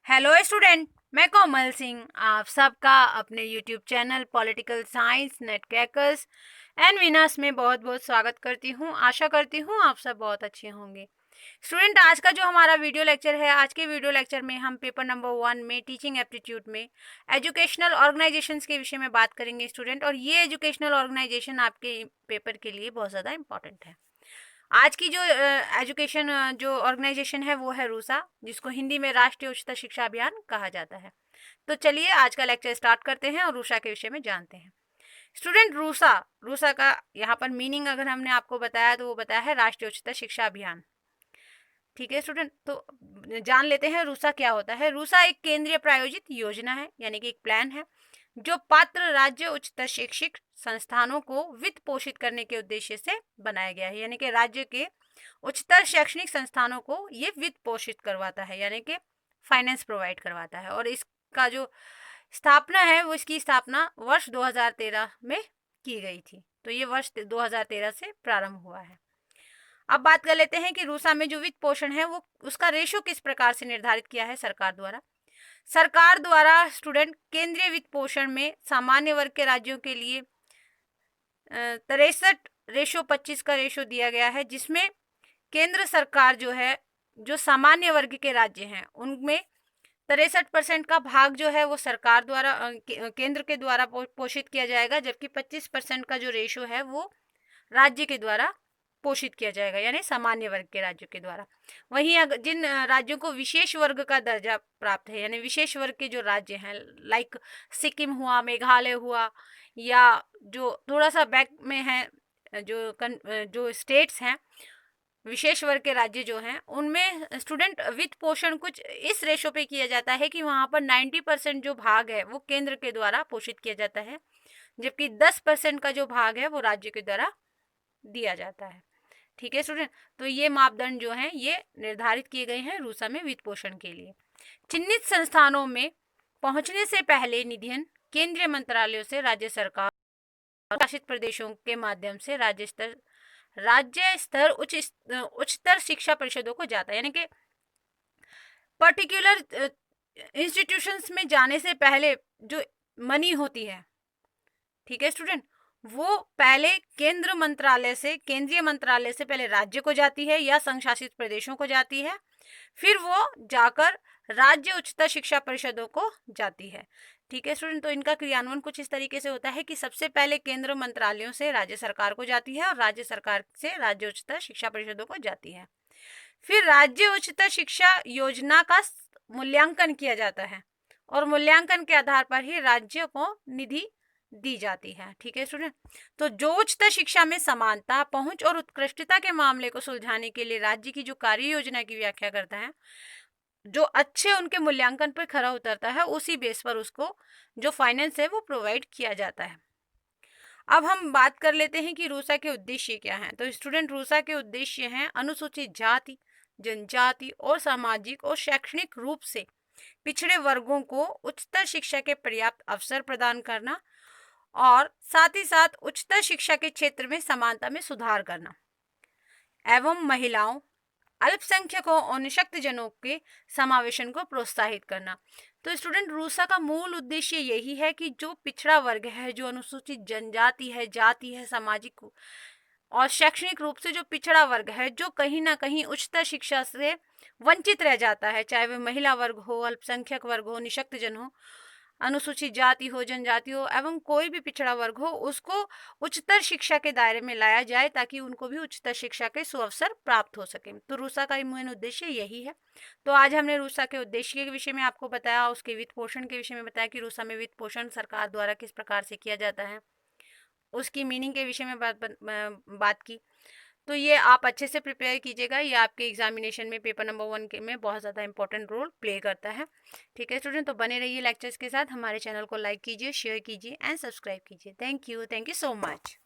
Hello student, मैं कोमल सिंह आप सबका अपने YouTube channel political science net crackers and winners में बहुत बहुत स्वागत करती हूँ। आशा करती हूँ आप सब बहुत अच्छे होंगे। स्टूडेंट, आज का जो हमारा वीडियो लेक्चर है, आज के वीडियो लेक्चर में हम पेपर नंबर 1 में टीचिंग एप्टीट्यूड में एजुकेशनल ऑर्गेनाइजेशंस के विषय में बात करेंगे स्टूडेंट। और ये एजुकेशनल ऑर्गेनाइजेशन आपके पेपर के लिए बहुत ज़्यादा इंपॉर्टेंट है। आज की जो एजुकेशन जो ऑर्गेनाइजेशन है वो है रूसा, जिसको हिंदी में राष्ट्रीय उच्चतर शिक्षा अभियान कहा जाता है। तो चलिए आज का लेक्चर स्टार्ट करते हैं और रूसा के विषय में जानते हैं। स्टूडेंट, रूसा रूसा का यहाँ पर मीनिंग अगर हमने आपको बताया तो वो बताया है राष्ट्रीय उच्चतर शिक्षा अभियान। ठीक है स्टूडेंट, तो जान लेते हैं रूसा क्या होता है। रूसा एक केंद्रीय प्रायोजित योजना है, यानी कि एक प्लान है जो पात्र राज्य उच्चतर शैक्षिक संस्थानों को वित्त पोषित करने के उद्देश्य से बनाया गया है। यानी कि राज्य के उच्चतर शैक्षणिक संस्थानों को ये वित्त पोषित करवाता है, यानी कि फाइनेंस प्रोवाइड करवाता है। और इसका जो स्थापना है वो इसकी स्थापना वर्ष 2013 में की गई थी। तो ये वर्ष 2013 से प्रारंभ हुआ है। अब बात कर लेते हैं कि रूसा में जो वित्त पोषण है वो उसका रेशो किस प्रकार से निर्धारित किया है सरकार द्वारा। सरकार द्वारा स्टूडेंट केंद्रीय वित्त पोषण में सामान्य वर्ग के राज्यों के लिए 63:25 का रेशो दिया गया है, जिसमें केंद्र सरकार जो है, जो सामान्य वर्ग के राज्य हैं उनमें 63% का भाग जो है वो सरकार द्वारा केंद्र के द्वारा पोषित किया जाएगा, जबकि 25% का जो रेशो है वो राज्य के द्वारा पोषित किया जाएगा, यानी सामान्य वर्ग के राज्यों के द्वारा। वहीं अगर जिन राज्यों को विशेष वर्ग का दर्जा प्राप्त है, यानी विशेष वर्ग के जो राज्य हैं, लाइक सिक्किम हुआ, मेघालय हुआ, या जो थोड़ा सा बैक में है जो स्टेट्स हैं, विशेष वर्ग के राज्य जो हैं, उनमें स्टूडेंट वित्त पोषण कुछ इस रेशो पे किया जाता है कि वहाँ पर 90% जो भाग है वो केंद्र के द्वारा पोषित किया जाता है, जबकि 10% का जो भाग है वो राज्य के द्वारा दिया जाता है। ठीक है स्टूडेंट, तो ये मापदंड जो हैं ये निर्धारित किए गए हैं रूसा में वित्त पोषण के लिए। चिन्हित संस्थानों में पहुंचने से पहले निधियन केंद्रीय मंत्रालयों से राज्य सरकार और शासित प्रदेशों के माध्यम से राज्य स्तर उच्चतर शिक्षा परिषदों को जाता है, यानी कि पर्टिकुलर इंस्टीट्यूशंस में जाने से पहले जो मनी होती है, ठीक है स्टूडेंट, वो पहले केंद्रीय मंत्रालय से पहले राज्य को जाती है या संघ शासित प्रदेशों को जाती है, फिर वो जाकर राज्य उच्चतर शिक्षा परिषदों को जाती है। ठीक है स्टूडेंट, तो इनका क्रियान्वयन कुछ इस तरीके से होता है कि सबसे पहले केंद्र मंत्रालयों से राज्य सरकार को जाती है और राज्य सरकार से राज्य उच्चतर शिक्षा परिषदों को जाती है। फिर राज्य उच्चतर शिक्षा योजना का मूल्यांकन किया जाता है और मूल्यांकन के आधार पर ही राज्य को निधि दी जाती है। ठीक है स्टूडेंट, तो जो उच्चतर शिक्षा में समानता, पहुंच और उत्कृष्टता के मामले को सुलझाने के लिए राज्य की जो कार्य योजना की व्याख्या करता है, जो अच्छे उनके मूल्यांकन पर खरा उतरता है, उसी बेस पर उसको जो फाइनेंस है वो प्रोवाइड किया जाता है। अब हम बात कर लेते हैं कि रूसा के उद्देश्य क्या हैं। तो स्टूडेंट, रूसा के उद्देश्य हैं अनुसूचित जाति, जनजाति और सामाजिक और शैक्षणिक रूप से पिछड़े वर्गों को उच्चतर शिक्षा के पर्याप्त अवसर प्रदान करना और साथ ही साथ उच्चतर शिक्षा के क्षेत्र में समानता में सुधार करना एवं महिलाओं, अल्पसंख्यकों और निशक्त जनों के समावेशन को प्रोत्साहित करना। तो स्टूडेंट, रूसा का मूल उद्देश्य यही है कि जो पिछड़ा वर्ग है, जो अनुसूचित जनजाति है, जाति है, सामाजिक और शैक्षणिक रूप से जो पिछड़ा वर्ग है, जो कहीं ना कहीं उच्चतर शिक्षा से वंचित रह जाता है, चाहे वह महिला वर्ग हो, अल्पसंख्यक वर्ग हो, निशक्त जन हो, अनुसूचित जाति हो, जनजाति हो, एवं कोई भी पिछड़ा वर्ग हो, उसको उच्चतर शिक्षा के दायरे में लाया जाए ताकि उनको भी उच्चतर शिक्षा के सुअवसर प्राप्त हो सके। तो रूसा का मेन उद्देश्य यही है। तो आज हमने रूसा के उद्देश्य के विषय में आपको बताया, उसके वित्त पोषण के विषय में बताया कि रूसा में वित्त पोषण सरकार द्वारा किस प्रकार से किया जाता है, उसकी मीनिंग के विषय में बात की। तो ये आप अच्छे से प्रिपेयर कीजिएगा, ये आपके एग्जामिनेशन में पेपर नंबर 1 के में बहुत ज़्यादा इंपॉर्टेंट रोल प्ले करता है। ठीक है स्टूडेंट, तो बने रहिए लेक्चर्स के साथ, हमारे चैनल को लाइक कीजिए, शेयर कीजिए एंड सब्सक्राइब कीजिए। Thank you so much.